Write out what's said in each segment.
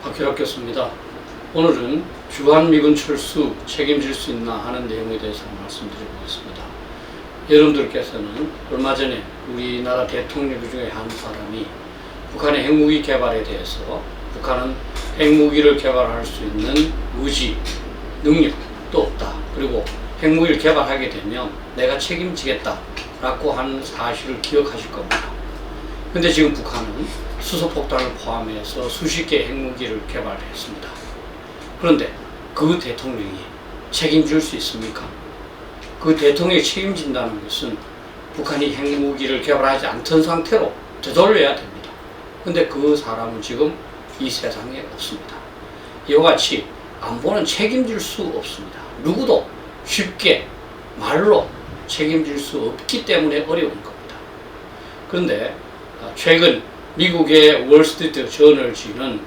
박희락교수입니다. 오늘은 주한미군 철수 책임질 수 있나 하는 내용에 대해서 말씀드려보겠습니다. 여러분들께서는 얼마 전에 우리나라 대통령 중에 한 사람이 북한의 핵무기 개발에 대해서 북한은 핵무기를 개발할 수 있는 의지, 능력도 없다. 그리고 핵무기를 개발하게 되면 내가 책임지겠다 라고 하는 사실을 기억하실 겁니다. 근데 지금 북한은 수소폭탄을 포함해서 수십 개의 핵무기를 개발했습니다. 그런데 그 대통령이 책임질 수 있습니까? 그 대통령이 책임진다는 것은 북한이 핵무기를 개발하지 않던 상태로 되돌려야 됩니다. 근데 그 사람은 지금 이 세상에 없습니다. 이와 같이 안보는 책임질 수 없습니다. 누구도 쉽게 말로 책임질 수 없기 때문에 어려운 겁니다. 그런데 최근 미국의 월스트리트 저널지는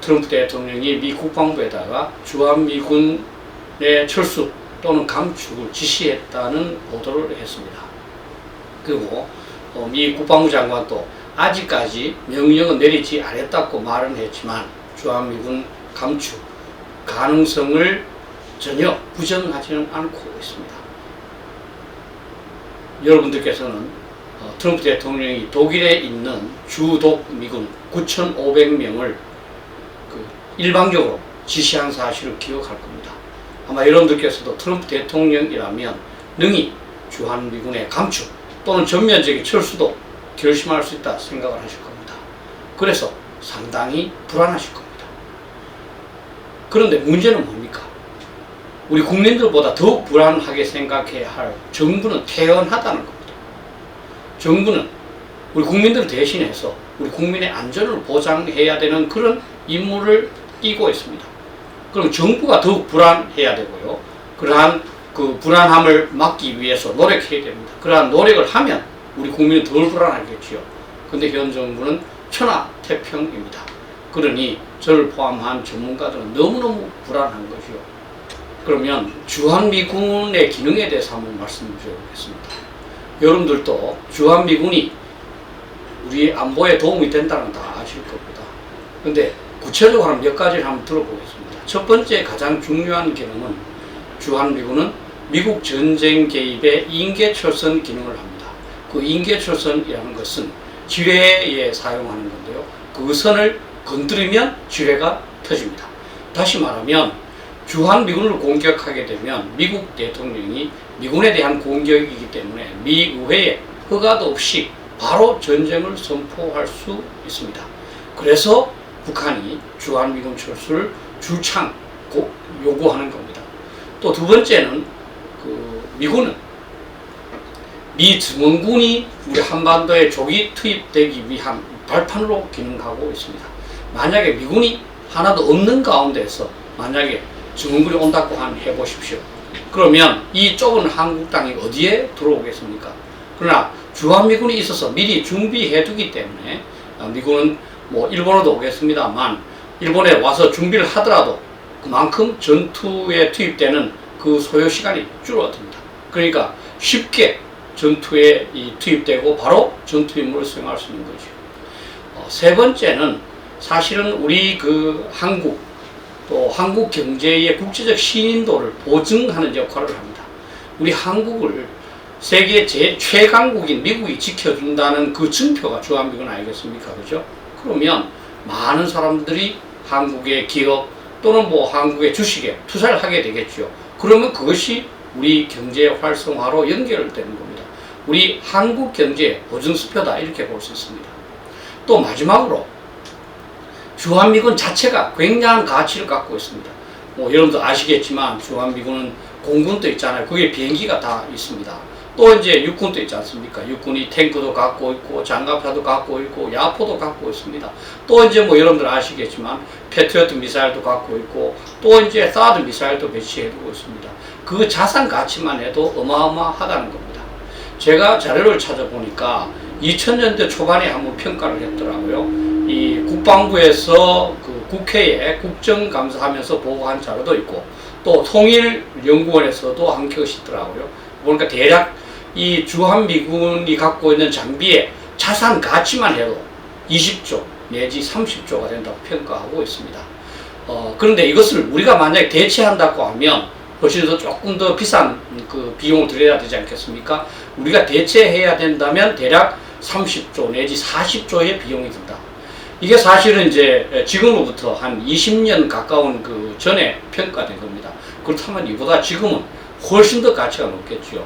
트럼프 대통령이 미 국방부에다가 주한미군의 철수 또는 감축을 지시했다는 보도를 했습니다. 그리고 미 국방부 장관도 아직까지 명령은 내리지 않았다고 말은 했지만 주한미군 감축 가능성을 전혀 부정하지는 않고 있습니다. 여러분들께서는 트럼프 대통령이 독일에 있는 주독 미군 9,500명을 일방적으로 지시한 사실을 기억할 겁니다. 아마 여러분들께서도 트럼프 대통령이라면 능히 주한미군의 감축 또는 전면적인 철수도 결심할 수 있다 생각을 하실 겁니다. 그래서 상당히 불안하실 겁니다. 그런데 문제는 뭡니까? 우리 국민들보다 더욱 불안하게 생각해야 할 정부는 태연하다는 겁니다. 정부는 우리 국민들을 대신해서 우리 국민의 안전을 보장해야 되는 그런 임무를 띠고 있습니다. 그럼 정부가 더욱 불안해야 되고요. 그러한 그 불안함을 막기 위해서 노력해야 됩니다. 그러한 노력을 하면 우리 국민은 덜 불안하겠지요. 근데 현 정부는 천하태평입니다. 그러니 저를 포함한 전문가들은 너무너무 불안한 것이요. 그러면 주한미군의 기능에 대해서 한번 말씀드려보겠습니다. 여러분들도 주한미군이 우리 안보에 도움이 된다는 다 아실 겁니다. 근데 구체적으로 한 몇 가지를 한번 들어보겠습니다. 첫 번째 가장 중요한 기능은 주한미군은 미국 전쟁 개입의 인계철선 기능을 합니다. 그 인계철선이라는 것은 지뢰에 사용하는 건데요. 그 선을 건드리면 지뢰가 터집니다. 다시 말하면 주한미군을 공격하게 되면 미국 대통령이 미군에 대한 공격이기 때문에 미 의회에 허가도 없이 바로 전쟁을 선포할 수 있습니다. 그래서 북한이 주한미군 철수를 주창 요구하는 겁니다. 또 두 번째는 미군은 미 증원군이 우리 한반도에 조기 투입되기 위한 발판으로 기능하고 있습니다. 만약에 미군이 하나도 없는 가운데서 만약에 증원군이 온다고 해보십시오. 그러면 이 좁은 한국 땅이 어디에 들어오겠습니까? 그러나 주한미군이 있어서 미리 준비해두기 때문에 미군은 일본어도 오겠습니다만 일본에 와서 준비를 하더라도 그만큼 전투에 투입되는 그 소요 시간이 줄어듭니다. 그러니까 쉽게 전투에 투입되고 바로 전투 임무를 수행할 수 있는 거죠. 세 번째는 사실은 우리 한국 또 한국 경제의 국제적 신인도를 보증하는 역할을 합니다. 우리 한국을 세계 최강국인 미국이 지켜준다는 그 증표가 주한미군 아니겠습니까? 그죠? 그러면 많은 사람들이 한국의 기업 또는 한국의 주식에 투자를 하게 되겠죠. 그러면 그것이 우리 경제 활성화로 연결되는 겁니다. 우리 한국 경제의 보증수표다 이렇게 볼 수 있습니다. 또 마지막으로 주한미군 자체가 굉장한 가치를 갖고 있습니다. 여러분도 아시겠지만 주한미군은 공군도 있잖아요. 거기에 비행기가 다 있습니다. 또 이제 육군도 있지 않습니까? 육군이 탱크도 갖고 있고 장갑차도 갖고 있고 야포도 갖고 있습니다. 또 이제 여러분들 아시겠지만 패트리어트 미사일도 갖고 있고 또 이제 사드 미사일도 배치해두고 있습니다. 그 자산 가치만 해도 어마어마하다는 겁니다. 제가 자료를 찾아보니까 2000년대 초반에 한번 평가를 했더라고요. 이 국방부에서 국회에 국정감사하면서 보고한 자료도 있고 또 통일연구원에서도 한 것이 있더라고요. 보니까 대략 이 주한미군이 갖고 있는 장비의 자산 가치만 해도 20조 내지 30조가 된다고 평가하고 있습니다. 그런데 이것을 우리가 만약에 대체한다고 하면 훨씬 더 조금 더 비싼 그 비용을 들여야 되지 않겠습니까? 우리가 대체해야 된다면 대략 30조 내지 40조의 비용이 든다. 이게 사실은 이제 지금으로부터 한 20년 가까운 그 전에 평가된 겁니다. 그렇다면 이보다 지금은 훨씬 더 가치가 높겠죠.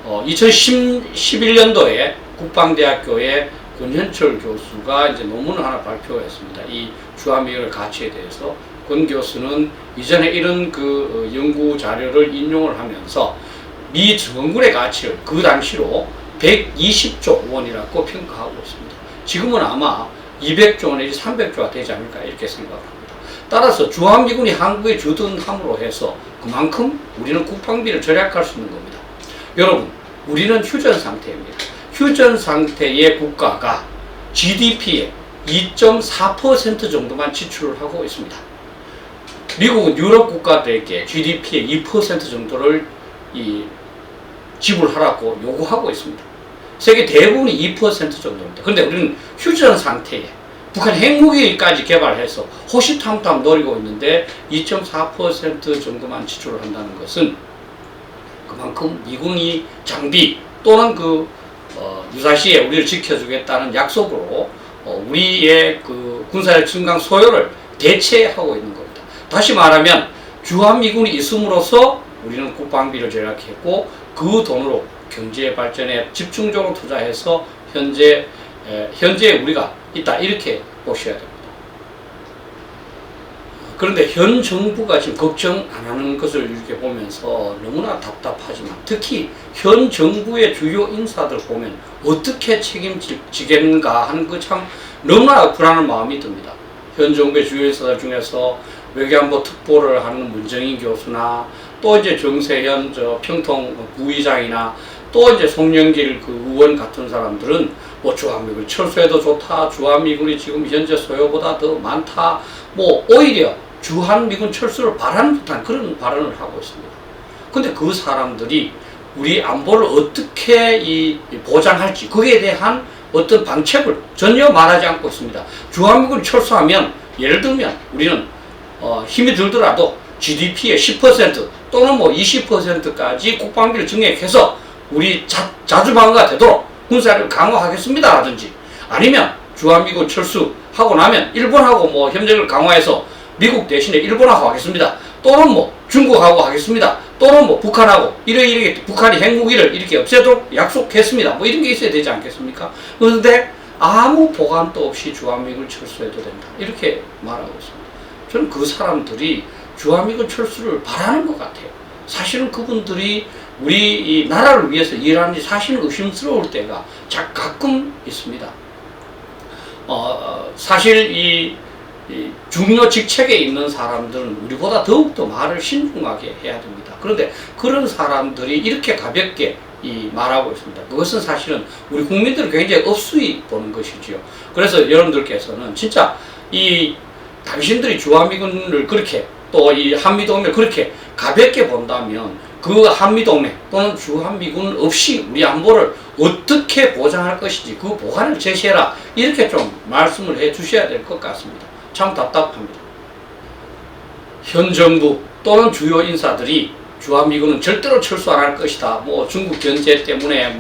2011년도에 국방대학교의 권현철 교수가 이제 논문을 하나 발표했습니다. 이 주한미군의 가치에 대해서 권 교수는 이전에 이런 그 연구 자료를 인용을 하면서 미 정군의 가치를 그 당시로 120조 원이라고 평가하고 있습니다. 지금은 아마 200조 내지 300조가 되지 않을까 이렇게 생각합니다. 따라서 주한미군이 한국에 주둔함으로 해서 그만큼 우리는 국방비를 절약할 수 있는 겁니다. 여러분, 우리는 휴전 상태입니다. 휴전 상태의 국가가 GDP의 2.4% 정도만 지출을 하고 있습니다. 미국은 유럽 국가들에게 GDP의 2% 정도를 지불하라고 요구하고 있습니다. 세계 대부분이 2% 정도입니다. 그런데 우리는 휴전 상태에 북한 핵무기까지 개발해서 호시탐탐 노리고 있는데 2.4% 정도만 지출을 한다는 것은 그만큼 미군이 장비 또는 유사시에 우리를 지켜주겠다는 약속으로 우리의 그 군사력 증강 소요를 대체하고 있는 겁니다. 다시 말하면 주한미군이 있음으로써 우리는 국방비를 절약했고 그 돈으로 경제 발전에 집중적으로 투자해서 현재 우리가 있다 이렇게 보셔야 됩니다. 그런데 현 정부가 지금 걱정 안 하는 것을 이렇게 보면서 너무나 답답하지만 특히 현 정부의 주요 인사들 보면 어떻게 책임지겠는가 하는 그 참 너무나 불안한 마음이 듭니다. 현 정부의 주요 인사들 중에서 외교안보 특보를 하는 문정인 교수나 또 이제 정세현 평통 부의장이나 또 이제 송영길 그 의원 같은 사람들은 뭐 주한미군 철수해도 좋다, 주한미군이 지금 현재 소요보다 더 많다, 뭐 오히려 주한미군 철수를 바라는 듯한 그런 발언을 하고 있습니다. 근데 그 사람들이 우리 안보를 어떻게 보장할지 거기에 대한 어떤 방책을 전혀 말하지 않고 있습니다. 주한미군이 철수하면 예를 들면 우리는 힘이 들더라도 GDP의 10% 또는 뭐 20%까지 국방비를 증액해서 우리 자주방어가 되도록 군사력을 강화하겠습니다 라든지, 아니면 주한미군 철수하고 나면 일본하고 뭐 협력을 강화해서 미국 대신에 일본하고 하겠습니다, 또는 뭐 중국하고 하겠습니다, 또는 뭐 북한하고 이렇게 북한이 핵무기를 이렇게 없애도록 약속했습니다, 뭐 이런 게 있어야 되지 않겠습니까? 그런데 아무 보관도 없이 주한미군 철수해도 된다 이렇게 말하고 있습니다. 저는 그 사람들이 주한미군 철수를 바라는 것 같아요. 사실은 그분들이 우리 이 나라를 위해서 일하는지 사실은 의심스러울 때가 가끔 있습니다. 사실 이 중요 직책에 있는 사람들은 우리보다 더욱더 말을 신중하게 해야 됩니다. 그런데 그런 사람들이 이렇게 가볍게 말하고 있습니다. 그것은 사실은 우리 국민들을 굉장히 업수히 보는 것이지요. 그래서 여러분들께서는 진짜 당신들이 주한미군을 그렇게 또 이 한미동맹을 그렇게 가볍게 본다면 그 한미동맹 또는 주한미군 없이 우리 안보를 어떻게 보장할 것인지 그 보관을 제시해라 이렇게 좀 말씀을 해 주셔야 될 것 같습니다. 참 답답합니다. 현 정부 또는 주요 인사들이 주한미군은 절대로 철수 안 할 것이다, 뭐 중국 견제 때문에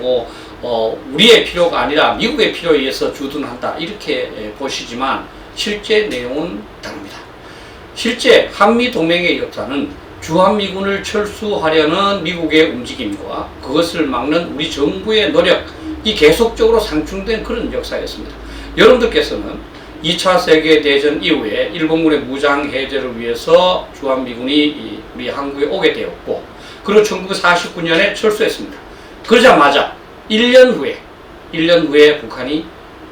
우리의 필요가 아니라 미국의 필요에 의해서 주둔한다 이렇게 보시지만 실제 내용은 다릅니다. 실제 한미동맹의 역사는 주한미군을 철수하려는 미국의 움직임과 그것을 막는 우리 정부의 노력이 계속적으로 상충된 그런 역사였습니다. 여러분들께서는 2차 세계대전 이후에 일본군의 무장 해제를 위해서 주한미군이 우리 한국에 오게 되었고, 그리고 1949년에 철수했습니다. 그러자마자 1년 후에 북한이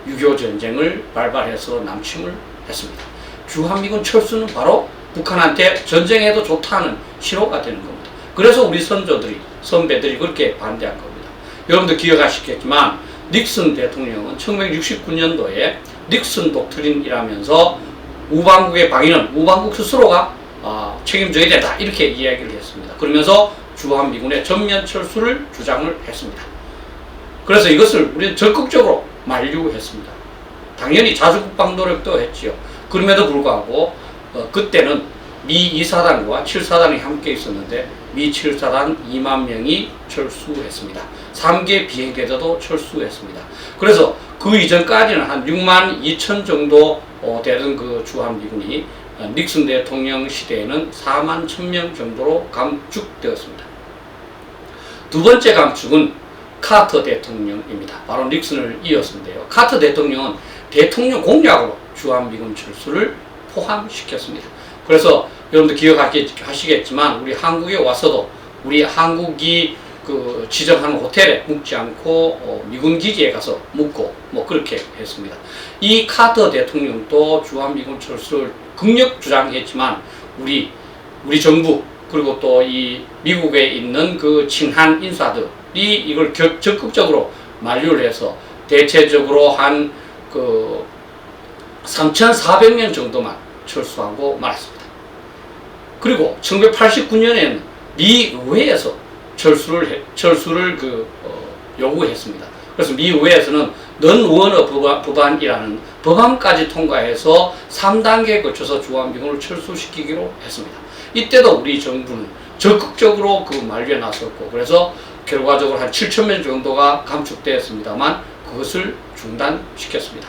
6.25 전쟁을 발발해서 남침을 했습니다. 주한미군 철수는 바로 북한한테 전쟁해도 좋다는 신호가 되는 겁니다. 그래서 우리 선배들이 그렇게 반대한 겁니다. 여러분들 기억하시겠지만 닉슨 대통령은 1969년도에 닉슨 독트린이라면서 우방국의 방위는 우방국 스스로가 책임져야 된다 이렇게 이야기를 했습니다. 그러면서 주한미군의 전면 철수를 주장을 했습니다. 그래서 이것을 우리는 적극적으로 만류했습니다. 당연히 자주국방 노력도 했지요. 그럼에도 불구하고 그때는 미 2사단과 7사단이 함께 있었는데 미 7사단 2만 명이 철수했습니다. 3개 비행대도도 철수했습니다. 그래서 그 이전까지는 한 6만 2천 정도 되던 그 주한미군이 닉슨 대통령 시대에는 4만 1,000명 정도로 감축되었습니다. 두 번째 감축은 카터 대통령입니다. 바로 닉슨을 이었는데요. 카터 대통령은 대통령 공약으로 주한미군 철수를 포함시켰습니다. 그래서 여러분들 기억하시겠지만 우리 한국에 와서도 우리 한국이 그 지정하는 호텔에 묵지 않고 미군 기지에 가서 묵고 뭐 그렇게 했습니다. 이 카터 대통령도 주한미군 철수를 극력 주장했지만 우리 정부 그리고 또 이 미국에 있는 그 친한 인사들이 이걸 적극적으로 만류를 해서 대체적으로 한 그 3,400명 정도만 철수하고 말았습니다. 그리고 1989년에는 미 의회에서 철수를 요구했습니다. 그래서 미 의회에서는 넌-원어 법안이라는 법안까지 통과해서 3단계에 거쳐서 주한미군을 철수시키기로 했습니다. 이때도 우리 정부는 적극적으로 그 만류에 나섰고 그래서 결과적으로 한 7,000명 정도가 감축되었습니다만 그것을 중단시켰습니다.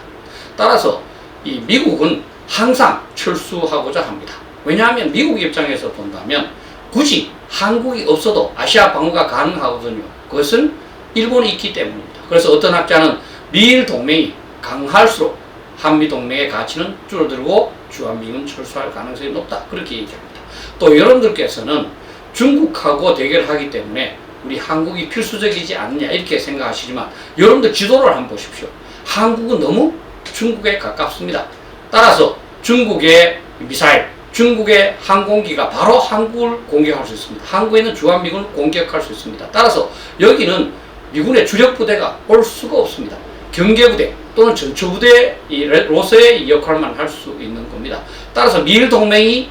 따라서 이 미국은 항상 철수하고자 합니다. 왜냐하면 미국 입장에서 본다면 굳이 한국이 없어도 아시아 방어가 가능하거든요. 그것은 일본이 있기 때문입니다. 그래서 어떤 학자는 미일 동맹이 강할수록 한미 동맹의 가치는 줄어들고 주한미군 철수할 가능성이 높다. 그렇게 얘기합니다. 또 여러분들께서는 중국하고 대결하기 때문에 우리 한국이 필수적이지 않느냐 이렇게 생각하시지만 여러분들 지도를 한번 보십시오. 한국은 너무 중국에 가깝습니다. 따라서 중국의 미사일, 중국의 항공기가 바로 한국을 공격할 수 있습니다. 한국에는 주한미군을 공격할 수 있습니다. 따라서 여기는 미군의 주력 부대가 올 수가 없습니다. 경계부대 또는 전초부대로서의 역할만 할 수 있는 겁니다. 따라서 미일 동맹이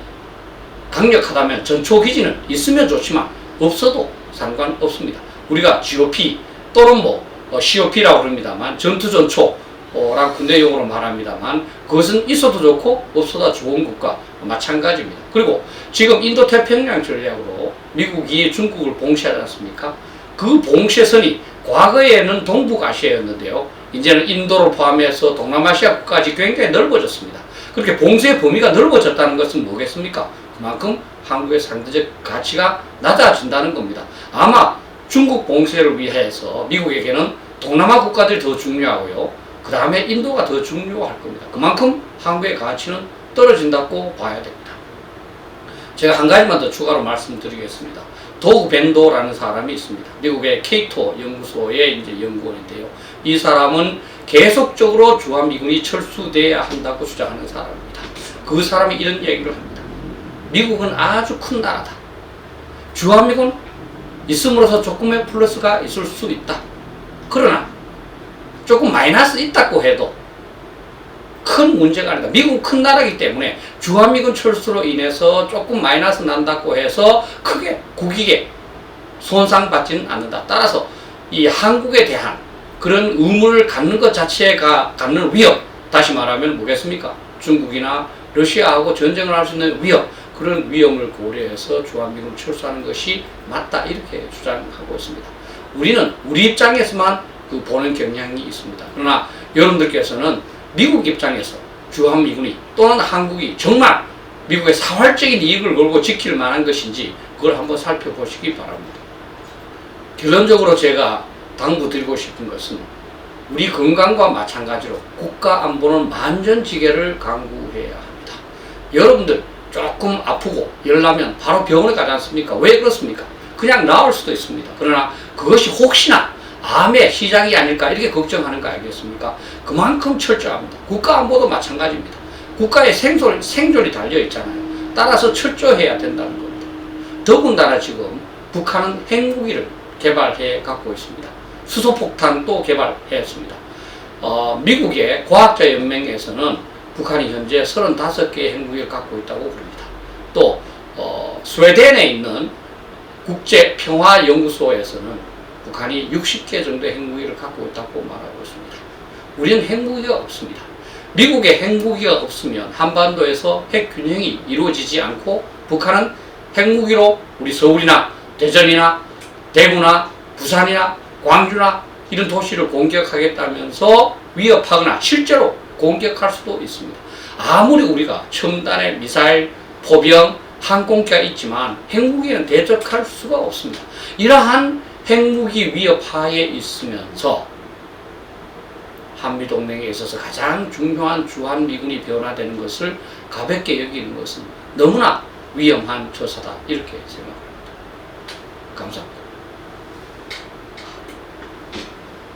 강력하다면 전초기지는 있으면 좋지만 없어도 상관없습니다. 우리가 GOP 또는 COP라고 그럽니다만 전투전초랑 군대용어로 말합니다만 그것은 있어도 좋고 없어도 좋은 것과 마찬가지입니다. 그리고 지금 인도태평양 전략으로 미국이 중국을 봉쇄하지 않습니까? 그 봉쇄선이 과거에는 동북아시아였는데요. 이제는 인도를 포함해서 동남아시아 국가까지 굉장히 넓어졌습니다. 그렇게 봉쇄 범위가 넓어졌다는 것은 뭐겠습니까? 그만큼 한국의 상대적 가치가 낮아진다는 겁니다. 아마 중국 봉쇄를 위해서 미국에게는 동남아 국가들이 더 중요하고요. 그 다음에 인도가 더 중요할 겁니다. 그만큼 한국의 가치는 떨어진다고 봐야 됩니다. 제가 한 가지만 더 추가로 말씀드리겠습니다. 도그 벤도라는 사람이 있습니다. 미국의 케이토 연구소의 이제 연구원인데요. 이 사람은 계속적으로 주한미군이 철수돼야 한다고 주장하는 사람입니다. 그 사람이 이런 얘기를 합니다. 미국은 아주 큰 나라다. 주한미군 있음으로써 조금의 플러스가 있을 수 있다. 그러나 조금 마이너스 있다고 해도 큰 문제가 아니다. 미국은 큰 나라이기 때문에 주한미군 철수로 인해서 조금 마이너스 난다고 해서 크게 국익에 손상받지는 않는다. 따라서 이 한국에 대한 그런 의문을 갖는 것 자체가 갖는 위협, 다시 말하면 뭐겠습니까? 중국이나 러시아하고 전쟁을 할 수 있는 위협, 그런 위험을 고려해서 주한미군을 철수하는 것이 맞다 이렇게 주장하고 있습니다. 우리는 우리 입장에서만 그 보는 경향이 있습니다. 그러나 여러분들께서는 미국 입장에서 주한미군이 또는 한국이 정말 미국의 사활적인 이익을 걸고 지킬 만한 것인지 그걸 한번 살펴보시기 바랍니다. 결론적으로 제가 당부드리고 싶은 것은 우리 건강과 마찬가지로 국가 안보는 만전지계를 강구해야 합니다. 여러분들 조금 아프고 열나면 바로 병원에 가지 않습니까? 왜 그렇습니까? 그냥 나을 수도 있습니다. 그러나 그것이 혹시나 암의 시작이 아닐까 이렇게 걱정하는 거 알겠습니까? 그만큼 철저합니다. 국가 안보도 마찬가지입니다. 국가의 생존이 달려 있잖아요. 따라서 철저해야 된다는 겁니다. 더군다나 지금 북한은 핵무기를 개발해 갖고 있습니다. 수소폭탄도 개발했습니다. 미국의 과학자연맹에서는 북한이 현재 35개의 핵무기를 갖고 있다고 부릅니다. 또 스웨덴에 있는 국제평화연구소에서는 북한이 60개 정도의 핵무기를 갖고 있다고 말하고 있습니다. 우리는 핵무기가 없습니다. 미국의 핵무기가 없으면 한반도에서 핵균형이 이루어지지 않고 북한은 핵무기로 우리 서울이나 대전이나 대구나 부산이나 광주나 이런 도시를 공격하겠다면서 위협하거나 실제로 공격할 수도 있습니다. 아무리 우리가 첨단의 미사일, 포병, 항공기가 있지만 핵무기는 대적할 수가 없습니다. 이러한 핵무기 위협하에 있으면서 한미동맹에 있어서 가장 중요한 주한미군이 변화되는 것을 가볍게 여기는 것은 너무나 위험한 처사다 이렇게 생각합니다. 감사합니다.